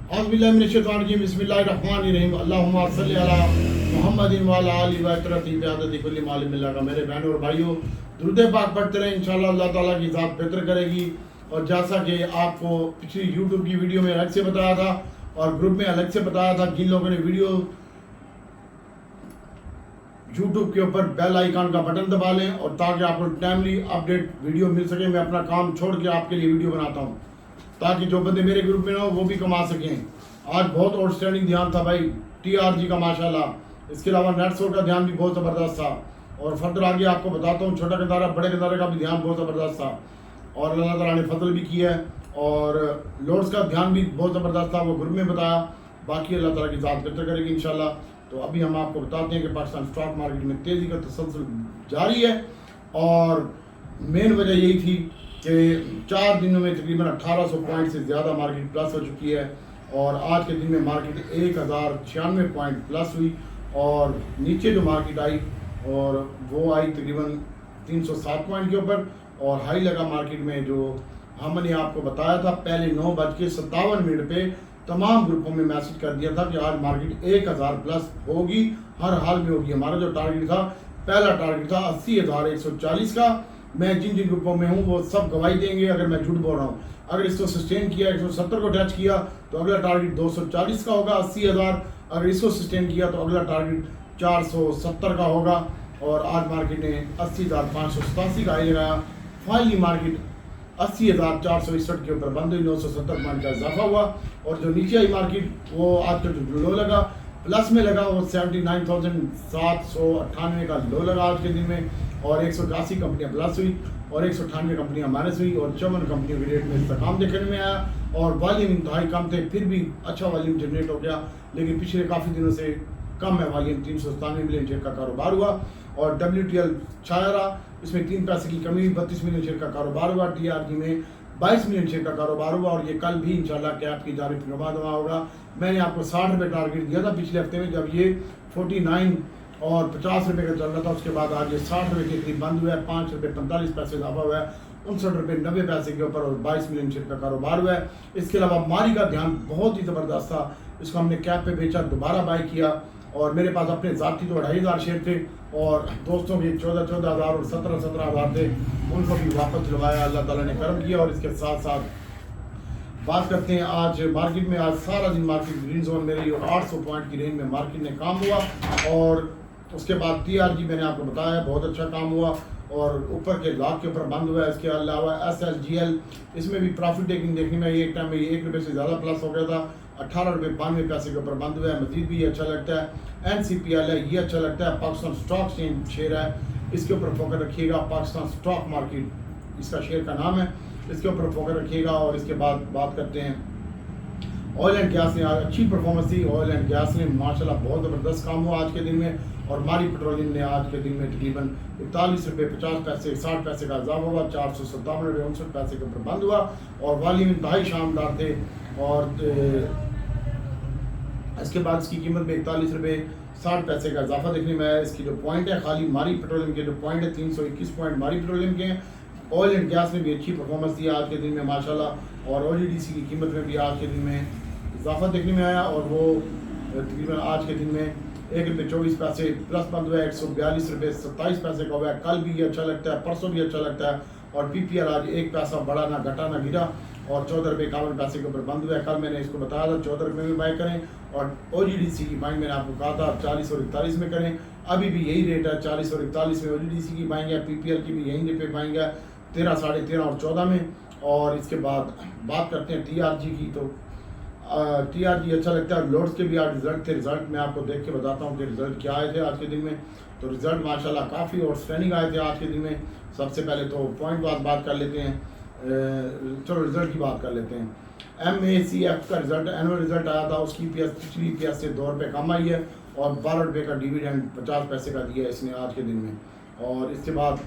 औज़ुबिल्लाहि बिस्मिल्लाहिर्रहमानिर्रहीम अल्लाहुम्मा सल्लि अला मुहम्मदिन व अला आलि व इतरती बिअददी कुल्ली मालिम मिल्ला का। मेरे बहनों और भाइयों, दुरूद पाक पढ़ते रहें, इंशाअल्लाह अल्लाह ताला की ज़ात बेहतर करेगी। और जैसा कि आपको पिछली यूट्यूब की वीडियो में अलग से बताया था और ग्रुप में अलग से बताया था, जिन लोगों ने वीडियो यूट्यूब के ऊपर बेल आइकन का बटन दबा लें और ताकि आपको टाइमली अपडेट वीडियो मिल सके। मैं अपना काम छोड़ के आपके लिए वीडियो बनाता हूँ ताकि जो बंदे मेरे ग्रुप में हो वो भी कमा सकें। आज बहुत आउटस्टैंडिंग ध्यान था भाई TRG का माशाल्लाह। इसके अलावा नेटसोर का ध्यान भी बहुत ज़बरदस्त था और फर्दर आगे आपको बताता हूँ छोटा गदारा बड़े गदारे का भी ध्यान बहुत ज़बरदस्त था और अल्लाह ताला ने फजल भी किया है। और लोड्स का ध्यान भी बहुत ज़बरदस्त था, वो ग्रुप में बताया। बाकी अल्लाह ताला की ज़ात बेहतर करेगी इंशाल्लाह। तो अभी हम आपको बताते हैं कि पाकिस्तान स्टॉक मार्केट में तेज़ी का तसलसल जारी है और मेन वजह यही थी कि 4 दिनों में तकरीबन 1800 पॉइंट से ज़्यादा मार्केट प्लस हो चुकी है और आज के दिन में मार्केट 1096 पॉइंट प्लस हुई और नीचे जो मार्केट आई और वो आई तकरीबन 307 पॉइंट के ऊपर और हाई लगा मार्केट में। जो हमने आपको बताया था पहले 9:57 पे तमाम ग्रुपों में मैसेज कर दिया था कि आज मार्केट 1000 प्लस होगी, हर हाल में होगी। हमारा जो टारगेट था, पहला टारगेट था 80,140 का। मैं जिन जिन ग्रुपों में हूँ वो सब गवाही देंगे अगर मैं झूठ बोल रहा हूँ। अगर इसको सस्टेन किया, 170 को टच किया तो अगला टारगेट 240 का होगा, 80,000। अगर इसको सस्टेन किया तो अगला टारगेट 470 का होगा। और आज मार्केट ने 80,587 का हाई लगाया। फाइनली मार्केट 80,461 के ऊपर बंद हुई, 970 पॉइंट का इजाफा हुआ। और जो नीचे आई मार्केट वो आज का जो लो लगा प्लस में लगा वो 79,798 का लो लगा आज के दिन में और 181 कंपनियां प्लस हुई और 198 कंपनियां माइनस हुई और 54 कंपनियों के रेट में इस्तेकाम देखने में आया और वॉल्यूम इंतहाई कम थे, फिर भी अच्छा वॉल्यूम जनरेट हो गया। लेकिन पिछले काफ़ी दिनों से कम है वॉल्यूम, 397 मिलियन शेयर का कारोबार हुआ और WTL छाया रहा। इसमें 3 पैसे की कमी, 32 मिलियन शेयर का कारोबार हुआ। TRG में 22 मिलियन शेयर का कारोबार हुआ और ये कल भी इंशाल्लाह कैप की जारी जमा होगा। मैंने आपको 60 रुपये टारगेट दिया था पिछले हफ्ते में, जब ये 49 और 50 रुपये का चल रहा था। उसके बाद आज ये 60 रुपये के करीब बंद हुआ है, 5 रुपये 45 पैसे इजाफा हुआ है, 59 रुपये 90 पैसे के ऊपर और 22 मिलियन शेयर का कारोबार हुआ है। इसके अलावा मारी का ध्यान बहुत ही ज़बरदस्त था, इसको हमने कैप पे बेचा, दोबारा बाई किया और मेरे पास अपने ज़ाती तो 2500 शेयर थे और दोस्तों के 14,000 और 17,000 थे, उनको भी वापस दिलवाया। अल्लाह ताला ने करम किया। और इसके साथ साथ बात करते हैं आज मार्केट में। आज सारा दिन मार्केट ग्रीन जोन में रही और 800 पॉइंट की रेंज में मार्केट ने काम हुआ। और उसके बाद TRG मैंने आपको बताया बहुत अच्छा काम हुआ और ऊपर के लाख के ऊपर बंद हुआ है। इसके अलावा SLGL, इसमें भी प्रॉफिट टेकिंग देखने में एक टाइम में 1 रुपये से ज़्यादा प्लस हो गया था, 18 रुपये 92 पैसे के ऊपर बंद हुआ है। मजीद भी ये अच्छा लगता है। NCPL है, ये अच्छा लगता है। पाकिस्तान स्टॉक एक्सचेंज शेयर है, इसके ऊपर फोकस रखिएगा। पाकिस्तान स्टॉक मार्केट इसका शेयर का नाम है, इसके ऊपर फोकस रखिएगा। और इसके बाद बात करते हैं ऑयल एंड गैस ने आज अच्छी परफॉर्मेंस थी। ऑयल एंड गैस ने माशाल्लाह बहुत ज़बरदस्त काम हुआ आज के दिन में और मारी पेट्रोलियम ने आज के दिन में तकरीबन 41 रुपये 50 पैसे 60 पैसे का इजाफा हुआ, 457 रुपये 59 पैसे के ऊपर बंद हुआ और वॉल्यूम इंतहाई शानदार थे। और इसके बाद इसकी कीमत में 41 रुपये 60 पैसे का इजाफा देखने में आया। इसकी जो पॉइंट है, खाली मारी पेट्रोलियम के जो पॉइंट है 321 पॉइंट मारी पेट्रोलियम के हैं। ऑयल एंड गैस ने भी अच्छी परफॉर्मेंस दी आज के दिन में माशाल्लाह और OGDC की कीमत में भी आज के दिन में इजाफा देखने में आया और वो तकरीबन आज के दिन में 1 रुपये 24 पैसे प्लस बंद हुआ है, 142 रुपये 27 पैसे का हुआ है। कल भी ये अच्छा लगता है, परसों भी अच्छा लगता है। और PPR आज 1 पैसा बढ़ा ना घटा ना गिरा और 14 रुपये 51 पैसे के ऊपर बंद हुआ है। कल मैंने इसको बताया था 14 रुपये में बाई करें और OGDC की बाइंग मैंने आपको कहा था 40 और 41 में करें। अभी भी यही रेट है, 40 और 41 में OGDC की बाइंग है। PPL की भी यही रेट पे बाइंग है, 13, 13.5 और 14 में। और इसके बाद बात करते हैं TRG की। तो TRG अच्छा लगता है। लोड्स के भी आज रिजल्ट थे, रिजल्ट मैं आपको देख के बताता हूँ कि रिजल्ट क्या आए थे आज के दिन में। तो रिजल्ट माशाल्लाह काफ़ी और स्टैंडिंग आए थे आज के दिन में। सबसे पहले तो पॉइंट बात कर लेते हैं, चलो रिजल्ट की बात कर लेते हैं। MACF का रिजल्ट एनुअल रिजल्ट आया था, उसकी EPS पिछली EPS से 2 रुपये कम आई है और 12 रुपये का डिविडेंड 50 पैसे का दिया है इसने आज के दिन में। और इसके बाद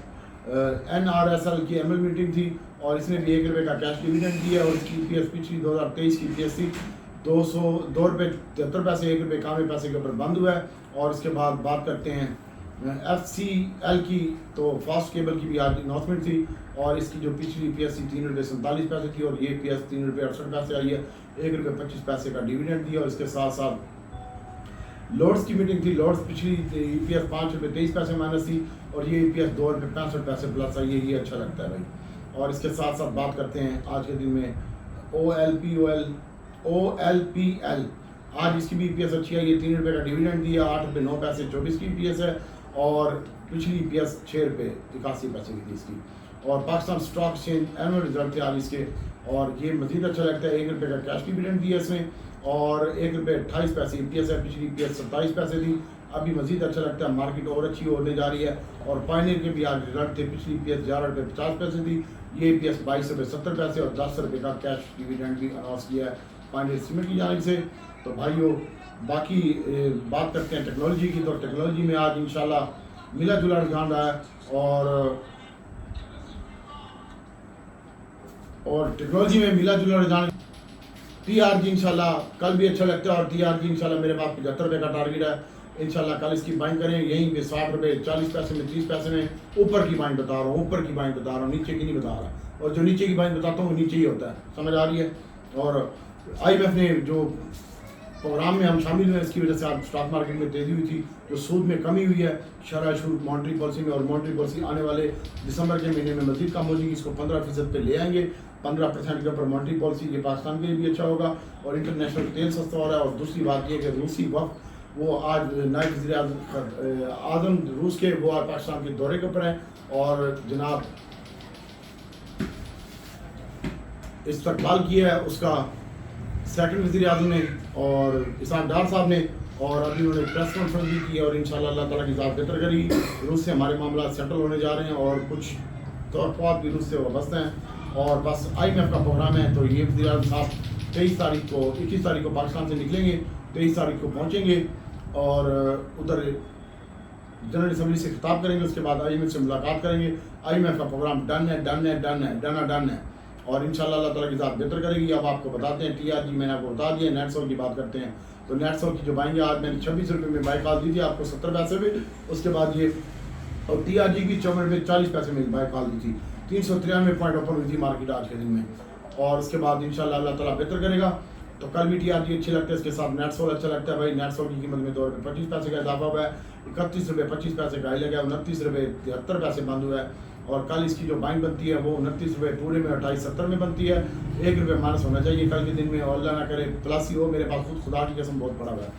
NRSL की एनुअल मीटिंग थी और इसने भी 1 रुपये का कैश डिविडेंड दिया और इसकी EPS पिछली 2023 की EPS थी 2 रुपये 73 पैसे, 1 रुपये 91 पैसे के ऊपर बंद हुआ है। और इसके बाद बात करते हैं FCL की तो फास्ट केबल की भी आज अनाउंसमेंट थी, और इसकी जो पिछली EPS थी 3 रुपये 47 पैसे थी, और ये EPS 3 रुपये 68 पैसे आई है। 1 रुपये 25 पैसे का डिविडेंड दिया, और इसके साथ साथ लॉर्ड्स की मीटिंग थी। लॉर्ड्स पिछली EPS 5 रुपये 23 पैसे माइनस थी, और ये EPS 2 रुपये 65 पैसे प्लस आई है। ये अच्छा लगता है भाई। और इसके साथ साथ बात करते हैं आज के दिन में OLPL। आज इसकी भी EPS अच्छी आई है। 3 रुपये का डिविडेंड दिया, 8 रुपये 9 पैसे 24 की EPS है, और पिछली EPS 6 रुपये 81 पैसे की थी इसकी। और Pakistan stock exchange annual result थे आज इसके, और ये मजीद अच्छा लगता है। 1 रुपये का कैश डिविडेंड दिया इसमें, और 1 रुपये 28 पैसे EPS है। पिछली EPS 27 पैसे थी। अभी मजीद अच्छा लगता है, मार्केट और अच्छी होने जा रही है। और पायनियर के भी आज रिजल्ट थे। पिछली EPS 11 रुपये 50 पैसे थी, ये EPS 22 रुपये 70 पैसे, और 10 रुपये का कैश डिविडेंड भी अनाउंस किया है पायनियर सीमेंट की जानिब से। तो भाइयों, बाकी बात करते हैं टेक्नोलॉजी की। तो टेक्नोलॉजी में आज इंशाल्लाह मिला जुला रुझान रहा है, और टेक्नोलॉजी में मिला जुला रुझान। TRG इंशाल्लाह कल भी अच्छा लगता है, और TRG इंशाल्लाह मेरे पास 75 रुपये का टारगेट है। इंशाल्लाह कल इसकी बाइंग करें यहीं पे 60 रुपये 40 पैसे में 30 पैसे में। ऊपर की बाइंग बता रहा हूँ, ऊपर की बाइंग बता रहा हूँ, नीचे की नहीं बता रहा। और जो नीचे की बाइंग बताता हूँ वो नीचे ही होता है, समझ आ रही है। और IMF ने जो प्रोग्राम में हम शामिल हुए, इसकी वजह से आज स्टॉक मार्केट में तेज़ी हुई थी। जो सूद में कमी हुई है शरह छूट मॉनेटरी पॉलिसी में, और मॉनेटरी पॉलिसी आने वाले दिसंबर के महीने में मजीद कम हो जाएगी। इसको 15% पे ले आएंगे। 15% के ऊपर मॉनेटरी पॉलिसी, ये पाकिस्तान के लिए भी अच्छा होगा, और इंटरनेशनल तेल सस्ता हो रहा है। और दूसरी बात यह कि रूसी वक्त वो आज नायब वज़ीर आज़म रूस के, वो आज पाकिस्तान के दौरे के ऊपर हैं, और जनाब इस्तकबाल किया है उसका सेकंड वज़ीर आज़म ने और इसाक डार साहब ने। और अभी उन्होंने प्रेस कॉन्फ्रेंस भी की, और इंशाल्लाह अल्लाह ताला की ज़ात बेहतर करेगी। रूस से हमारे मामला सेटल होने जा रहे हैं, और कुछ तौर भी रूस से वाबस्ता हैं। और बस IMF का प्रोग्राम है। तो ये वज़ीर आज़म साहब 21 तारीख को पाकिस्तान से निकलेंगे, 23 तारीख को पहुँचेंगे, और उधर जनरल असम्बली से खिताब करेंगे। उसके बाद IMF से मुलाकात करेंगे। IMF का प्रोग्राम डन है, और इंशाल्लाह अल्लाह ताला की ज़ात बेहतर करेगी। अब आपको बताते हैं TRG मैंने आपको बता दिया। नेटसोल की बात करते हैं। तो नेटसोल की जो बाइंग है, आज मैंने 26 रुपये में बाई कॉल दी थी आपको 70 पैसे में। उसके बाद ये और TRG की 54 रुपये 40 पैसे में बाई कॉल दी थी। 393 पॉइंट ओपन हुई थी मार्केट आज के दिन में। और उसके बाद इंशाल्लाह अल्लाह ताला बेहतर करेगा। तो कल भी TRG अच्छी लगता है, इसके साथ नेटसोल अच्छा लगता है भाई। नेटसोल की कीमत में 2 रुपये 25 पैसे का इजाफा हुआ है। 31 रुपये 25 पैसे का हाई लगा है। 29 रुपये 73 पैसे बंद हुआ है। और कल इसकी जो बाइंग बनती है वो 29 रुपये पूरे में 28.70 में बनती है। 1 रुपये माइनस होना चाहिए कल के दिन में, और अल्लाह ना करे प्लस ही हो। मेरे पास खुदा की कसम बहुत पड़ा हुआ है।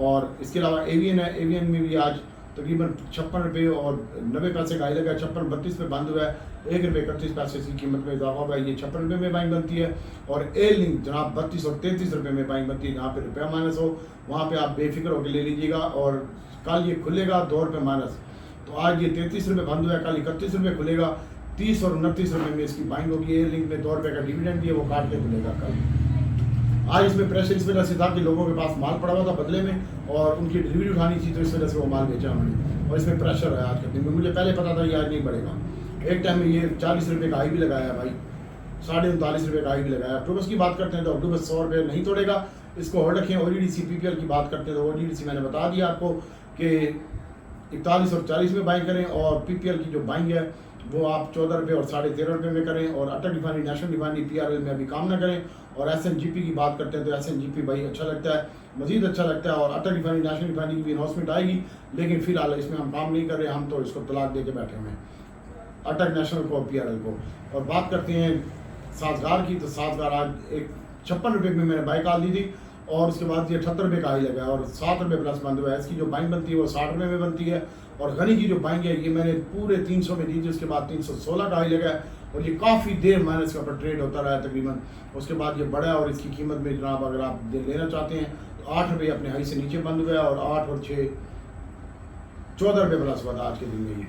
और इसके अलावा एवियन है। एवियन में भी आज तकरीबन 56 रुपये और 90 पैसे का हाई लगा है। 56.32 पे बंद हुआ है। 1 रुपये 31 पैसे इसकी कीमत में इजाफा हुआ है। ये 56 रुपये में बाइंग बनती है। और एयर लिंक जनाब 32 और 33 रुपये में बाइंग बनती है। जहाँ पे रुपया माइनस हो वहाँ पे आप बेफिक्र होकर ले लीजिएगा। और कल ये खुलेगा 2 रुपये माइनस। तो आज ये 33 रुपये बंद हुआ है, कल 31 रुपये खुलेगा। 30 और 29 रुपये में इसकी बाइंग होगी। एयर लिंक में 2 रुपये का डिविडेंड दिया, वो काट के खुलेगा कल। आज इसमें प्रेशर इस वजह से था कि लोगों के पास माल पड़ा हुआ था बदले में, और उनकी डिलीवरी उठानी थी, तो इस वजह से वो माल बेचा उन्होंने। और इसमें प्रेशर है आज के दिन में। मुझे पहले पता था ये आज नहीं बढ़ेगा। एक टाइम में ये 40 रुपये का हाई भी लगाया भाई, 39.5 रुपये का हाई भी लगाया। अक्टूबस की बात करते हैं तो अक्टूबस 100 रुपये नहीं तोड़ेगा, इसको होल्ड रखें। ODDC PPL की बात करते हैं तो ODDC मैंने बता दिया आपको कि 41 और 40 में बाइंग करें, और PPL की जो बाइंग है वो आप 14 रुपये और 13.5 रुपये में करें। और अटल रिफाइनरी नेशनल रिफाइनरी PRL में अभी काम ना करें। और SNGP की बात करते हैं तो SNGP भाई अच्छा लगता है, मजीद अच्छा लगता है। और अटल रिफाइनरी नेशनल रिफाइनरी की भी अनाउंसमेंट आएगी, लेकिन फिलहाल इसमें हम काम नहीं कर रहे, हम तो इसको तलाक दे के बैठे हुए हैं अटल नेशनल को और PRL को। और बात करते हैं साजगार की, तो साजगार आज एक 56 रुपये में मैंने बाई कॉल दी थी, और उसके बाद ये 78 रुपये का हाई लगा है, और 7 रुपये प्लस बंद हुआ है। इसकी जो बाइंग बनती है वो 60 रुपये में बनती है। और गनी की जो बाइंग है ये मैंने पूरे 300 में दी थी, उसके बाद 316 का हाई लगा है, और ये काफ़ी देर माइनस के ऊपर ट्रेड होता रहा है तकरीबन। उसके बाद ये बढ़ा, और इसकी कीमत में जनाब अगर आप लेना चाहते हैं तो 8 रुपये अपने हाई से नीचे बंद हुआ है, और 8 और 6 14 रुपये प्लस हुआ था आज के दिन में ये।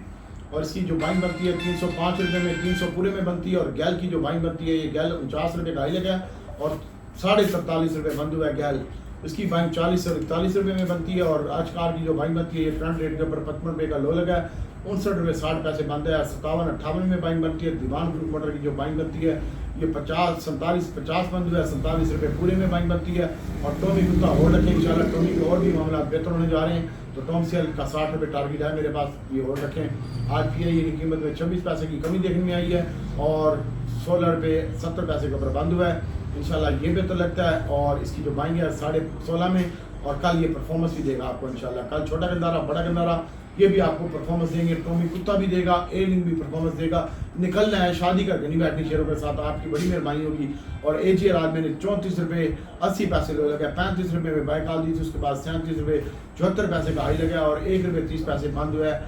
और इसकी जो बाइंग बनती है 305 रुपये में, 300 पूरे में बनती है। और गैल की जो बाइंग बनती है, ये गैल 49 रुपये का हाई लगा है, और 47.5 रुपये बंद हुआ है गैल। इसकी बाइंग 40 और 41 रुपये में बनती है। और आज कार की जो बाइंग बनती है ये करंट रेट के ऊपर 55 रुपये का लो लगा है। 59 रुपये 60 पैसे बंद है। 57-58 में बाइंग बनती है। दीवान ग्रुप मोटर की जो बाइंग बनती है ये 47 बंद हुआ है, 47 रुपये पूरे में बाइंग बनती है। और टॉमी कुत्ता और रखें इंशाल्लाह, टॉमी के और भी मामला बेहतर होने जा रहे हैं। तो टॉम सेल का 60 रुपये टारगेट है मेरे पास, ये और रखें। आज PIA की कीमत में 26 पैसे की कमी देखने में आई है और 16 रुपये 70 पैसे के ऊपर बंद हुआ है। इंशाल्लाह ये बेहतर लगता है और इसकी जो बाइंग है 16.5 में, और कल ये परफॉर्मेंस भी देगा आपको इंशाल्लाह। कल छोटा गंदारा बड़ा गंदारा ये भी आपको परफॉर्मेंस देंगे, टॉमी कुत्ता भी देगा, एलिंग भी परफॉर्मेंस देगा। निकलना है शादी का घनी बैठनी शेयरों के साथ, आपकी बड़ी मेहरबानी होगी। और AGR आज मैंने 34 रुपये 80 पैसे लो लगा, 35 रुपये में बाइक आ दी थी, उसके बाद 37 रुपये 74 पैसे का हाई लगा और 1 रुपये 30 पैसे बंद हुआ है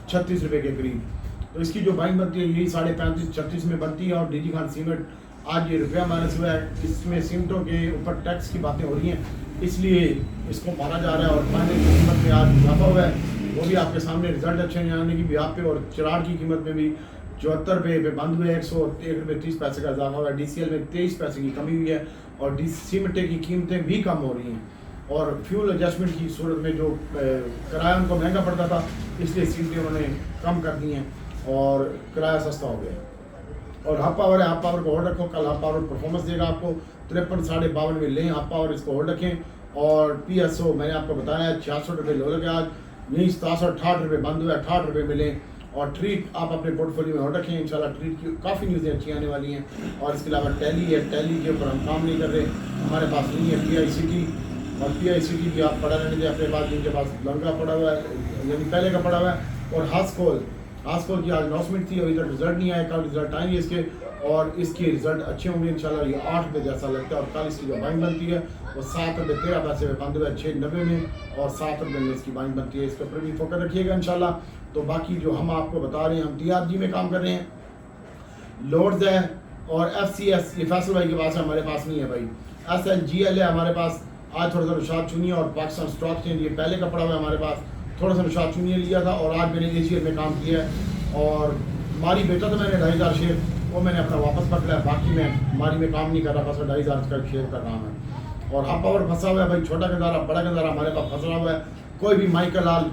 36 रुपये के करीब। तो इसकी जो बाइंग बनती है यही 35.36 में बनती है। और DG खान सीमेंट आज ये रुपया माइनस हुआ है, इसमें सीमेंटों के ऊपर टैक्स की बातें हो रही हैं, इसलिए इसको मारा जा रहा है। और पानी की कीमत में आज इजाफा हुआ है, वो भी आपके सामने रिजल्ट अच्छे हैं आने की भी आप पे। और चिराड़ की कीमत में भी 74 रुपये पे बंद हुए, 101 रुपये 30 पैसे का इजाफा हुआ है। DCL में 23 पैसे की कमी हुई है और सीमेंट की कीमतें भी कम हो रही हैं। और फ्यूल एडजस्टमेंट की सूरत में जो किराया उनको महंगा पड़ता था, इसलिए सीमेंटें उन्होंने कम कर दी हैं और किराया सस्ता हो गया। और हाफ पावर है, हाफ पावर को होल्ड रखो, कल हाफ पावर परफॉर्मेंस देगा आपको। 53 52 में लें हाफ पावर, इसको होल्ड रखें। और PSO मैंने आपको बताया 66 रुपये लो लगे आज, यही 67-68 रुपये बंद हुआ है, 68 रुपये मिले। और ट्रीट आप अपने पोर्टफोलियो में होल्ड रखें, इंशाल्लाह ट्रीट की काफ़ी न्यूज़ें अच्छी आने वाली हैं। और इसके अलावा टैली है, टैली के ऊपर हम काम नहीं कर रहे, हमारे पास नहीं है PICT। और PICT भी आप पढ़ा रहने दें अपने पास, जिनके पास लंका पड़ा हुआ है यानी पहले का पड़ा हुआ है। और हास्कोल की आज अनाउंसमेंट थी, अभी तक रिजल्ट नहीं आया, कल रिजल्ट आएंगे इसके और इसके रिजल्ट अच्छे होंगे इंशाल्लाह। ये 8 रुपये जैसा लगता है। और कल इसकी जो बाइंग बनती है वो 7 रुपये 13 पैसे में बंद हुआ है 6.90 में, और 7 रुपये में इसकी बाइंग बनती है। इसके ऊपर भी फोकस रखिएगा इंशाल्लाह। तो बाकी जो हम आपको बता रहे हैं, हम TRG में काम कर रहे हैं, लोड्स है और FCS ये फैसल भाई के पास है, हमारे पास नहीं है भाई। SLGL है हमारे पास, आज थोड़ा सा निशात चुनिए। और पाकिस्तान स्टॉक एक्सचेंज ये पहले का पड़ा हुआ है हमारे पास, थोड़ा सा निशात चुनिए लिया था और आज मैंने AGL में काम किया है। और मारी बेटा तो मैंने 2500 शेयर, वो मैंने अपना वापस पकड़ा है, बाकी मैं मारी में काम नहीं कर रहा, बस 2500 का शेयर का काम है। और हाफ पावर फंसा हुआ है भाई, छोटा गंदारा बड़ा गंदारा हमारे पास फंसा हुआ है। कोई भी माइकल लाल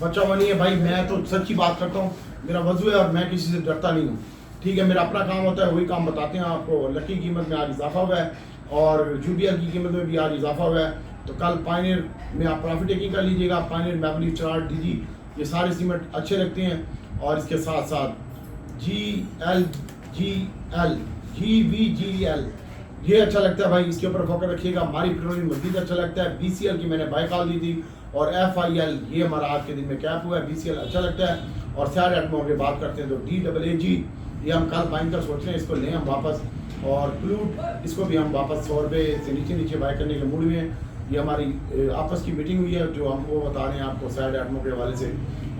बचा हुआ नहीं है भाई, मैं तो सच्ची बात करता हूँ, मेरा वजू है और मैं किसी से डरता नहीं हूँ, ठीक है। मेरा अपना काम होता है, वही काम बताते हैं आपको। लकी की कीमत में आज इजाफा हुआ है और UBL की कीमत में भी आज इजाफा हुआ है। तो कल पायनियर में आप प्रॉफिट टेकिंग कर लीजिएगा। पायनियर, मैवली, चिराड़, DG ये सारे सीमेंट अच्छे लगते हैं। और इसके साथ साथ GLGL GVGL ये अच्छा लगता है भाई, इसके ऊपर फोकस रखिएगा। हमारी पेट्रोलियम मजीद अच्छा लगता है। BCL की मैंने बाई कॉल दी थी। और FIL ये हमारा आज के दिन में कैप हुआ है, BCL अच्छा लगता है। और सारे आइटमों की बात करते हैं तो DAAG ये हम कल बाइंग कर सोच रहे हैं, इसको लें हम वापस। और क्लूड इसको भी हम वापस 100 रुपये से नीचे बाई करने के मूड में हैं। ये हमारी आपस की मीटिंग हुई है जो हम वो बता रहे हैं आपको साइड आइटमों के हवाले से।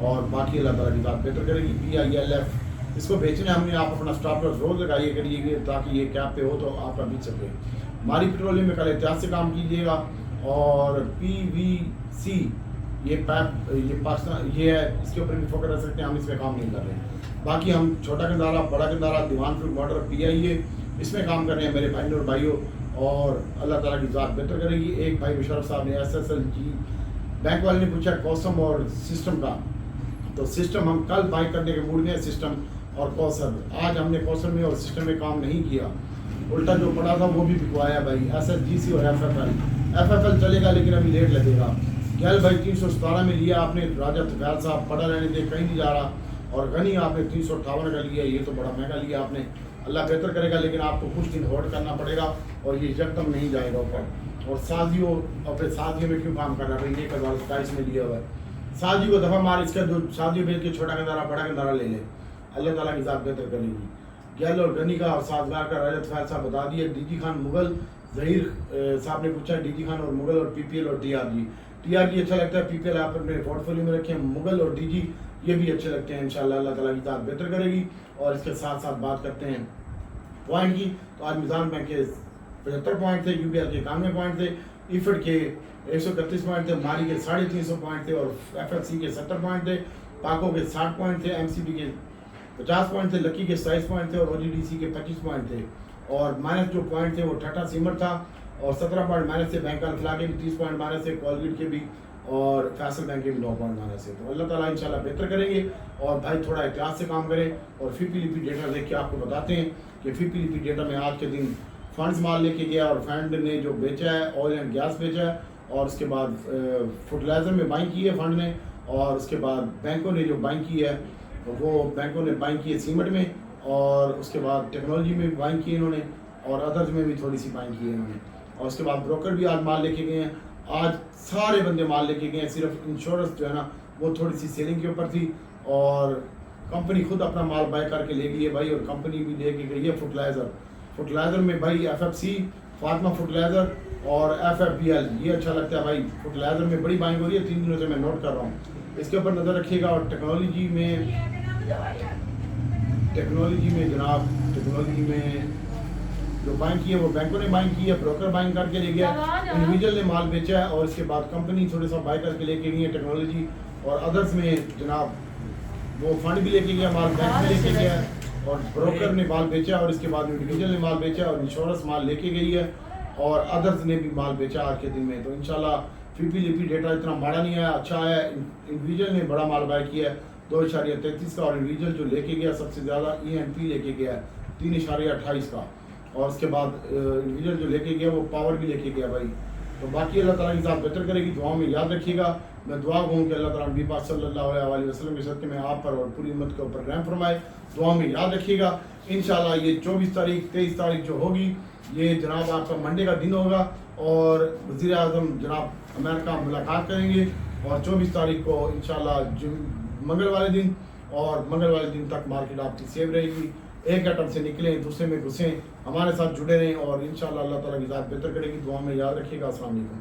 और बाकी अल्लाह ताला की बात बेहतर करेगी। PILF इसको बेचने हमने, आप अपना स्टॉप लॉस रोज लगाइए करिए ताकि ये कैप पे हो तो आपका बीच सके। हमारी पेट्रोलियम में कल एहतियात से काम कीजिएगा। और PVC ये पैप ये पाकिस्तान ये है, इसके ऊपर भी फोकस रख सकते हैं, हम इसमें काम नहीं कर रहे। बाकी हम छोटा गंदारा, बड़ा गंदारा, दीवान फ्रूट मॉडल PIA इसमें काम कर रहे हैं मेरे भाई और भाइयों। और अल्लाह ताला की ज़ात बेहतर करेगी। एक भाई मुशर्रफ साहब ने SSLG बैंक वाले ने पूछा कॉसम और सिस्टम का, तो सिस्टम हम कल बाई करने के मूड में, सिस्टम और कौसर। आज हमने कौसर में और सिस्टम में काम नहीं किया, उल्टा जो पड़ा था वो भी बिकवाया भाई। SSGC और FFL चलेगा लेकिन अभी लेट लगेगा। गैल भाई 317 में लिया आपने, राजा तुफैल साहब पड़ा रहने दे, कहीं नहीं जा रहा। और गनी आपने 358 का लिया, ये तो बड़ा महंगा लिया आपने। अल्लाह बेहतर करेगा लेकिन आपको कुछ दिन होल्ड करना पड़ेगा और ये यकदम नहीं जाएगा ऊपर। और साजियो अपने साजियो में क्यों काम कर रहा है भाई, 1027 में लिया हुआ है। साजियो को दफ़ा मार, इसका जो साजियो बेच के छोटा गंदारा बड़ा गंदारा ले ले, अल्लाह ताला की ज़ात बेहतर करेगी। गैल और गनी का और साजगार का राजा तुफैल साहब बता दिए। DG खान मुगल, जहीर साहब ने पूछा DG खान और मुगल और PPL और TRG अच्छा लगता है। PPL आप अपने पोर्टफोलियो में रखें। मुगल और DG ये भी अच्छे लगते हैं इंशाल्लाह, अल्लाह ताला की ज़ात बेहतर करेगी। और इसके साथ साथ बात करते हैं पॉइंट की, तो आज मिज़ान बैंक के 75 पॉइंट थे, UBL के 91 पॉइंट थे, इफड के 131 पॉइंट थे, मारी के 350 पॉइंट थे और FFC के 70 पॉइंट थे, पाको के 60 पॉइंट थे, MCB के 50 पॉइंट थे, लकी के 27 पॉइंट थे और OGDC के 25 पॉइंट थे। और माइनस जो पॉइंट थे वो टाटा सीमेंट था और 17 पॉइंट माइनस थे, बैंक ऑफ इंडिया के भी 30 पॉइंट माइनस थे, कोलगेट के भी और फैसल बैंक के भी 9 पॉइंट माइनस है। तो अल्लाह ताला इंशाल्लाह बेहतर करेंगे। और भाई थोड़ा एहतियात से काम करें। और FIPLP डेटा देख के आपको बताते हैं कि FIPLP डेटा में आज के दिन फंड्स माल लेके गया और फंड ने जो बेचा है ऑयल एंड गैस बेचा है, और उसके बाद फर्टिलाइज़र में बाइंग की है फंड ने, और उसके बाद बैंकों ने जो बाइंग की है वो बैंकों ने बाइंग की है सीमेंट में, और उसके बाद टेक्नोलॉजी में भी बाइंग की है इन्होंने, और अदर्स में भी थोड़ी सी बाइंग की है इन्होंने। और उसके बाद ब्रोकर भी आज माल लेके गए हैं। आज सारे बंदे माल लेके गए हैं, सिर्फ इंश्योरेंस जो है ना वो थोड़ी सी सेलिंग के ऊपर थी, और कंपनी खुद अपना माल बाय करके ले गई है भाई। और कंपनी भी लेके गई है फर्टिलाइज़र में भाई FFC, फातिमा फर्टिलाइज़र और FFBL, ये अच्छा लगता है भाई। फर्टिलाइज़र में बड़ी बाइंग हो रही है, 3 दिनों से मैं नोट कर रहा हूँ, इसके ऊपर नज़र रखिएगा। और टेक्नोलॉजी में जनाब टेक्नोलॉजी में जो बाइंग की है वो बैंकों ने बाइंग की है, ब्रोकर बाइंग करके ले गया, इंडिविजुअल ने माल बेचा है, और इसके बाद कंपनी थोड़े सा बाय करके लेके गई है टेक्नोलॉजी। और अदर्स में जनाब वो फंड भी लेके गया माल, बैंक में लेके गया, और ब्रोकर ने माल बेचा, और इसके बाद इंडिविजुअल ने माल बेचा, और इंश्योरेंस माल लेके गई है, और अदर्स ने भी माल बेचा आज के दिन में। तो इंशाल्लाह FIPLP डेटा इतना माड़ा नहीं आया, अच्छा है। इंडिविजुअल ने बड़ा माल बाय किया है 2.33 का, और इंडिविजुअल जो लेके गया सबसे ज़्यादा ENP लेके गया है 3.28 का, और उसके बाद इंडिविजुअल जो लेके गया वो पावर भी लेके गया भाई। तो बाकी अल्लाह ताला की ज़ात बेहतर करेगी, दुआ में याद रखिएगा। मैं दुआ कहूँ कि अल्लाह ताला नबी पाक सल्लल्लाहु अलैहि वसल्लम के सदक़े में आप पर और पूरी उम्मत के ऊपर रहम फरमाए। दुआ में याद रखिएगा। इंशाल्लाह ये 24 तारीख 23 तारीख जो होगी ये जनाब आपका मंडे का दिन होगा, और वज़ीर आज़म जनाब अमेरिका मुलाकात करेंगे, और 24 तारीख को इंशाल्लाह मंगल वाले दिन, और मंगल वाले दिन तक मार्केट आपकी सेव रहेगी। एक आइटम से निकलें दूसरे में घुसें, हमारे साथ जुड़े रहें, और इंशाल्लाह अल्लाह ताला की ज़ात बेहतर करेगी। दुआ में याद रखिएगा। अस्सलाम वालेकुम।